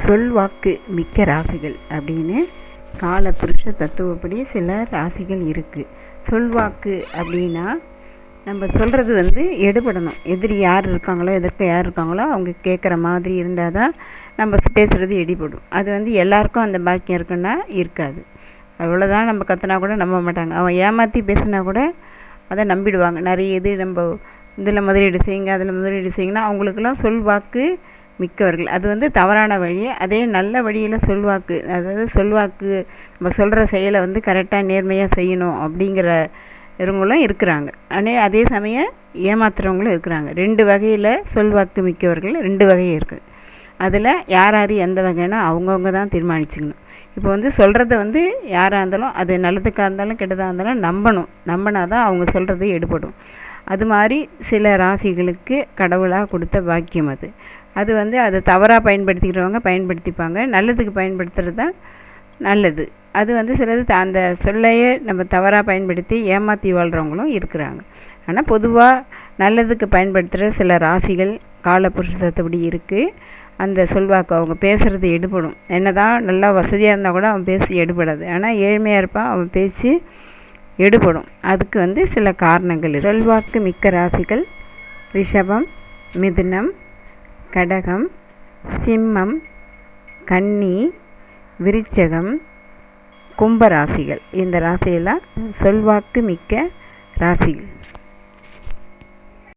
சொல்வாக்கு மிக்க ராசிகள் அப்படின்னு கால புருஷ தத்துவப்படி சில ராசிகள் இருக்குது. சொல்வாக்கு அப்படின்னா நம்ம சொல்கிறது எடுபடணும். எதிரி யார் இருக்காங்களோ, எதிர்க்க யார் இருக்காங்களோ அவங்க கேட்குற மாதிரி இருந்தால் தான் நம்ம பேசுகிறது எடுபடும். அது எல்லாருக்கும் அந்த பாக்கியம் இருக்குன்னா இருக்காது. அவ்வளோதான், நம்ம கற்றுனா கூட நம்ப மாட்டாங்க. அவன் ஏமாற்றி பேசினா கூட அதை நம்பிடுவாங்க. நிறைய இது நம்ம இதில் முதலீடு செய்யுங்க, அதில் முதலீடு செய்யுங்கன்னா அவங்களுக்கெல்லாம் சொல்வாக்கு மிக்கவர்கள். அது தவறான வழி. அதே நல்ல வழியில் சொல்வாக்கு, அதாவது சொல்வாக்கு நம்ம சொல்கிற செயலை கரெக்டாக நேர்மையாக செய்யணும் அப்படிங்கிற இவங்களும் இருக்கிறாங்க. ஆனால் அதே சமயம் ஏமாத்துறவங்களும் இருக்கிறாங்க. 2 வகையில் சொல்வாக்கு மிக்கவர்கள் 2 வகை இருக்குது. அதில் யார் யார் எந்த வகைன்னா அவங்கவுங்க தான் தீர்மானிச்சுக்கணும். இப்போ சொல்கிறத யாராக இருந்தாலும், அது நல்லதுக்காக இருந்தாலும் கெட்டதாக இருந்தாலும் நம்பணும். நம்பினா தான் அவங்க சொல்கிறது எடுபடும். அது மாதிரி சில ராசிகளுக்கு கடவுளாக கொடுத்த பாக்கியம் அது. அதை தவறாக பயன்படுத்திக்கிறவங்க பயன்படுத்திப்பாங்க. நல்லதுக்கு பயன்படுத்துகிறது தான் நல்லது. அது சிலது அந்த சொல்லையே நம்ம தவறாக பயன்படுத்தி ஏமாற்றி வாழ்கிறவங்களும் இருக்கிறாங்க. ஆனால் பொதுவாக நல்லதுக்கு பயன்படுத்துகிற சில ராசிகள் காலபுருஷத்தப்படி இருக்குது. அந்த சொல்வாக்கு அவங்க பேசுகிறது எடுபடும். என்ன தான் நல்லா வசதியாக இருந்தால் கூட அவன் பேசி எடுபடாது. ஆனால் ஏழ்மையாக இருப்பான், அவன் பேசி எடுபடும். அதுக்கு சில காரணங்கள். சொல்வாக்கு மிக்க ராசிகள் ரிஷபம், மிதுனம், கடகம், சிம்மம், கன்னி, விருச்சகம், கும்பராசிகள். இந்த ராசியெல்லாம் சொல்வாக்கு மிக்க ராசிகள்.